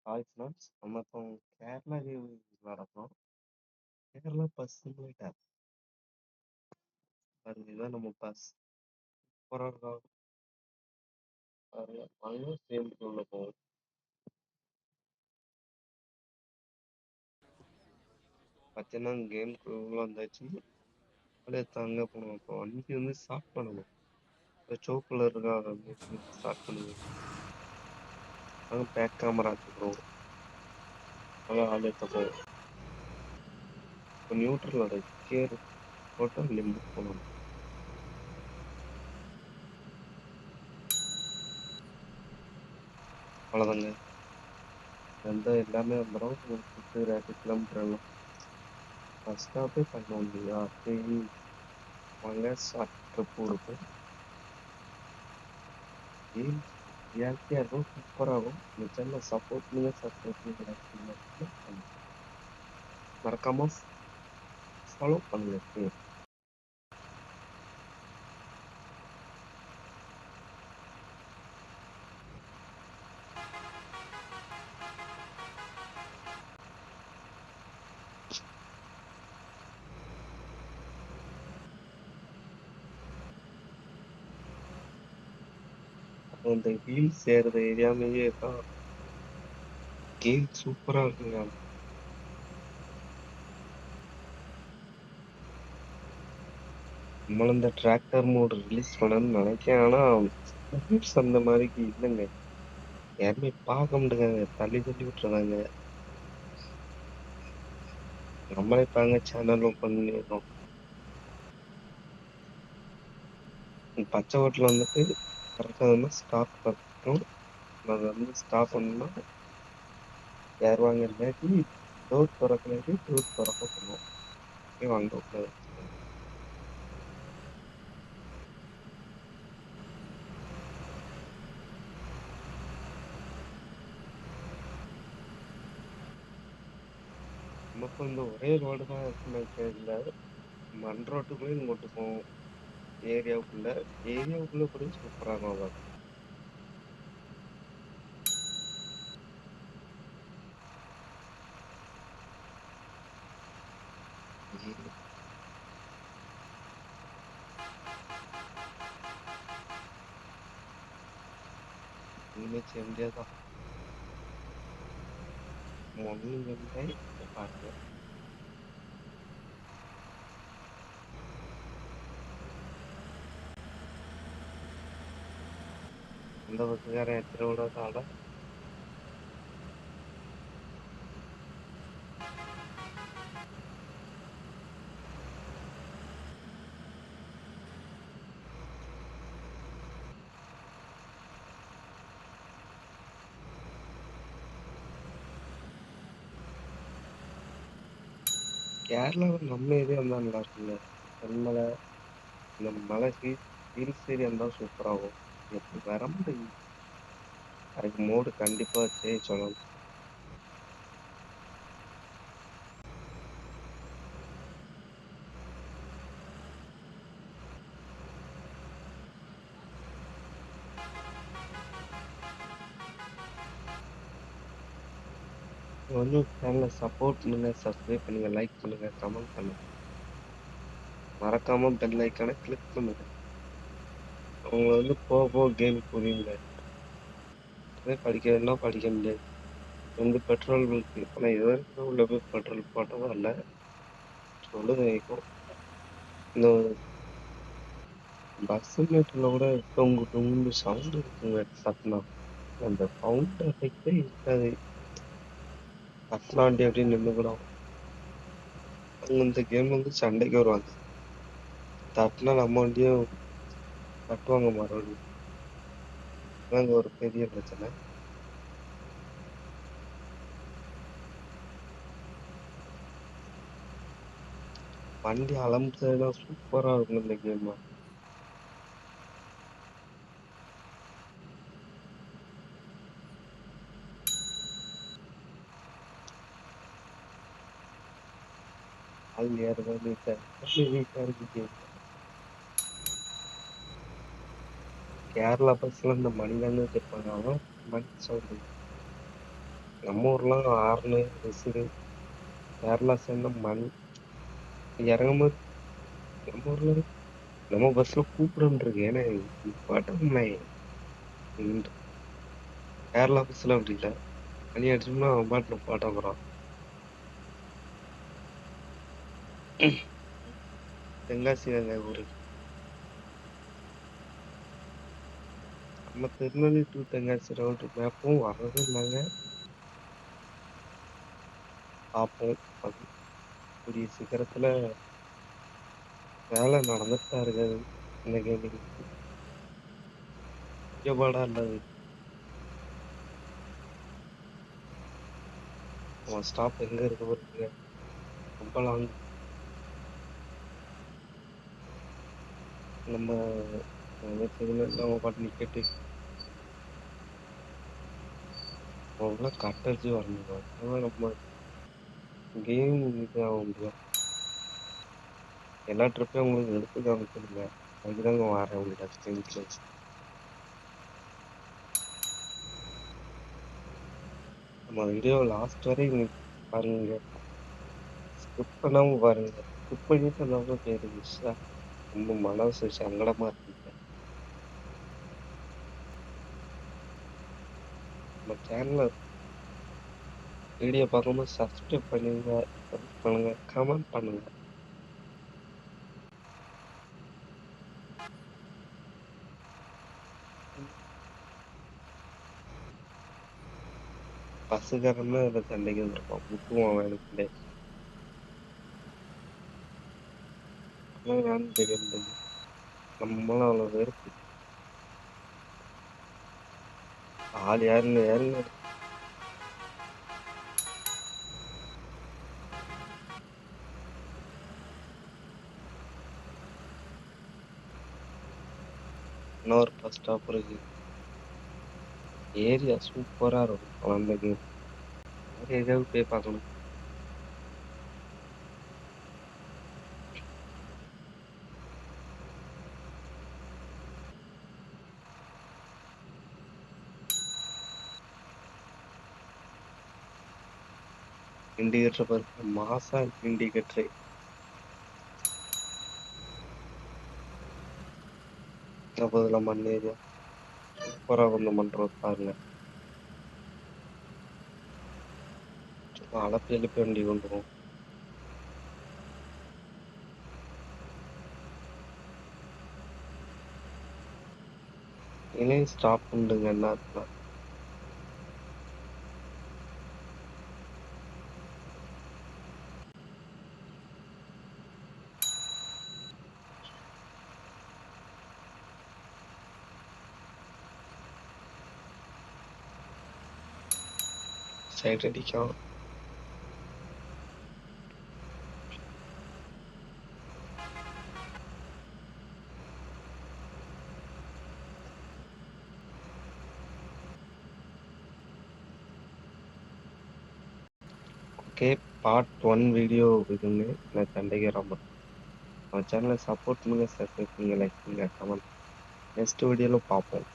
Hi friends, நம்ம இப்போ Kerala view நடக்கும். கேரளா பஸ் சிமுலேட்டர் பாருங்க, இதுதான் நம்ம பஸ். சூப்பராக இருக்கும் பாருங்க. வாங்க சேர்ந்து உள்ள போவோம். பார்த்தீங்கன்னா கேம்குள்ள வந்தாச்சு. அப்படியே தாங்க போகணும். இப்போ வண்டி வந்து ஸ்டார்ட் பண்ணணும். இப்போ சோப்பில் இருக்கா அதை வந்து ஸ்டார்ட் பண்ணுங்க. அங்கே பேக் கேமரா வச்சுக்கிறோம். அதான் ஆள் எடுத்த போவோம். இப்போ நியூட்ரலோட கேர் போட்டு லிம்புக்கு போகணும். அவ்வளோதாங்க. எந்த எல்லாமே வந்துடும். ஒரு 50 கிலோமீட்டர் எல்லாம் பஸ் ஸ்டாப்பே பண்ணோம் இல்லையா? சரி, வாங்க ஷார்ட் ட்ரிப் இருக்கும். கேம்ஸ் ரியாலிட்டியாக இருக்கும், சூப்பராக இருக்கும். இந்த சேனலை சப்போர்ட் பண்ணுங்க, சப்ஸ்கிரைப் பண்ணுங்க, லைக் பண்ணுங்க, comment பண்ணுங்க. மறக்காம ஃபாலோ பண்ணுங்க. அப்புறம் இந்த ரீல்ஸ் ஏறுற ஏரியாமையே தான் கேம் சூப்பராக இருக்குங்க. நம்மளும் இந்த டிராக்டர் மோடு ரிலீஸ் பண்ணணும்னு நினைக்கிறேன், ஆனால் reviews அந்த மாதிரிக்கு இல்லைங்க. யாருமே பார்க்க மாட்டேங்காங்க, தள்ளி தள்ளி விட்டுறாங்க. நம்மளே பாருங்க சேனல் ஓப்பன் பண்ணிடுறோம். பச்சை ஹோட்டல் வந்துட்டு கரெக்டாக வந்து ஸ்டாப் பண்ணணும். அதை வந்து ஸ்டாப் பண்ணணும்னா ஏறுவாங்க, இல்லாட்டி டோர் திறக்கலாட்டி டோர் திறக்க சொல்லுவோம். வாங்க உட்காரு. நமக்கு இந்த ஒரே ரோடு தான் இருக்குன்னு நினைக்கிறதில்ல. மண் ரோட்டுக்குள்ளே இங்கிட்டு போவோம். ஏரியாவுக்குள்ள ஏரியாவுக்குள்ள கூட சூப்பராக இருக்கும் அவ்வளோ. ஒன்றுமே செய்ய முடியாதான். ஒன்றும் செய்ய முடியாது. பாருங்க, இந்த பஸ்ஸுக்காரன் எத்தனை விடாதால கேரளாவில் நம்ம ஏரியா இருந்தால் நல்லா இருக்குங்க. தென்மலை, இந்த மலை ஹில்ஸ் ஏரியா இருந்தால் சூப்பராகும். எப்படி வர முடியும்? அதுக்கு மோடு கண்டிப்பாக சேஞ்ச் சொல்லணும். வந்து சேனலை சப்போர்ட் பண்ணுங்க, சப்ஸ்கிரைப் பண்ணுங்க, லைக் பண்ணுங்க, கமெண்ட் பண்ணுங்க. மறக்காம பெல் ஐக்கானை கிளிக் பண்ணுங்க. அவங்க வந்து போக போக கேம் புரியுங்க. இதே படிக்கிறதுனா படிக்க முடியாது. வந்து பெட்ரோல் இருக்கு. ஆனால் இது வரைக்கும் உள்ள போய் பெட்ரோல் போட்டதும் இல்லை. சொல்லுது வைக்கும். இந்த பஸ் மீட்டர்ல கூட டொங்கு டொங்குன்னு சவுண்ட் இருக்குங்க தட்டினா. அந்த சவுண்ட் எஃபெக்டே இருக்காது. தட்டினாண்டி அப்படின்னு நின்றுக்கூடும். அங்க இந்த கேம் வந்து சண்டைக்கு வருவாங்க. தட்டினா நம்ம வண்டியும் தட்டுவாங்க மறுபடியும். அதாங்க ஒரு பெரிய பிரச்சனை. வண்டி அலம்புறதுனா சூப்பரா இருக்கும் இந்த கேம். ஆள் ஏறதா நீட்டா நீட்டா இருக்கு கேம். கேரளா பஸ்ல இந்த மணி தானே வச்சிருப்பாங்க. அவன் மணி சவுண்ட் நம்ம ஊர்லாம் ஹார்னு, விசிலு, கேரளா சைடுனா மணி இறங்கும்போது நம்ம ஊர்ல நம்ம பஸ்ல கூப்பிடுன்ருக்கு. ஏன்னா நிப்பாட்டணுமே அப்படின்ட்டு. கேரளா பஸ்ல அப்படி இல்ல. மணி அடிச்சோம்னா அவன் பாட்டு நிப்பாட்ட போறான். தென்காசி எங்க ஊரு. நம்ம திருநெல்வேலி டு தென்காசி ரவுண்ட் மேப்பும் வர்றதே இல்லைங்க. பார்ப்போம். அது கூடிய சீக்கிரத்துல வேலை நடந்துட்டு தான் இருக்காது. இன்னைக்கு இன்னைக்கு முக்கியப்பாடா இல்லது. அவன் ஸ்டாப் எங்க இருக்கு பாருங்க. ரொம்ப லாங். நம்ம திருநெல்வேலியில் நம்ம பாட்டு நிக்கெட்டு அவங்கள கட்டடிச்சு வரணும். அப்பதான் நம்ம கேம் இது ஆக முடியும். எல்லா ட்ரிப்பையும் உங்களுக்கு எடுத்து காமிக்கணுங்க. அதுக்குதாங்க வரேன் உங்கள்கிட்ட ஸ்கிரீன்ல. நம்ம வீடியோ லாஸ்ட் வரையும் பாருங்க. ஸ்கிப் பண்ணாம பாருங்க. ஸ்கிப் பண்ணிட்டு இருந்தாலும் போயிருந்துச்சு. ரொம்ப மனசு சங்கடமா இருக்குங்க. நம்ம சேனல்ல வீடியோ பார்க்கும்போது சப்ஸ்கிரைப் பண்ணுங்க, லைக் பண்ணுங்க, கமெண்ட் பண்ணுங்க. பஸ்ஸுக்காரன் தான் இதில் சண்டைக்கு வந்திருப்பான். முட்டுவான் வேணுக்குண்டே. ஆனால் ஏன்னு தெரிய மாட்டேங்குது. நம்மளாம் அவ்வளோ வெறுப்பு. ஆள் யாருங்க யாருங்க இன்னொரு பஸ் ஸ்டாப் இருக்கு. ஏரியா சூப்பரா இருக்கும். அந்த கேம் ஏரியாவுக்கு போய் பார்க்கணும். இண்டிகேட்டர் பாருங்க, மாசா இருக்கு இண்டிகேட்டர். அப்போ இதில் மண் ஏரியா சூப்பரா வந்து பண்றது பாருங்க. சும்மா அளப்பு எழுப்பி வண்டி வந்துடும். இனே ஸ்டாப் பண்ணுங்க என்ன இருக்குல்ல. சைட் அடிக்கும். ஓகே, பார்ட் 1 வீடியோ இதுன்னு நான் சண்டைக்கு வராம நம்ம சேனலை சப்போர்ட் பண்ணுங்க, சப்ஸ்கிரைப் பண்ணுங்க, லைக் பண்ணுங்க, கமெண்ட். நெக்ஸ்ட் வீடியோல பார்ப்போம்.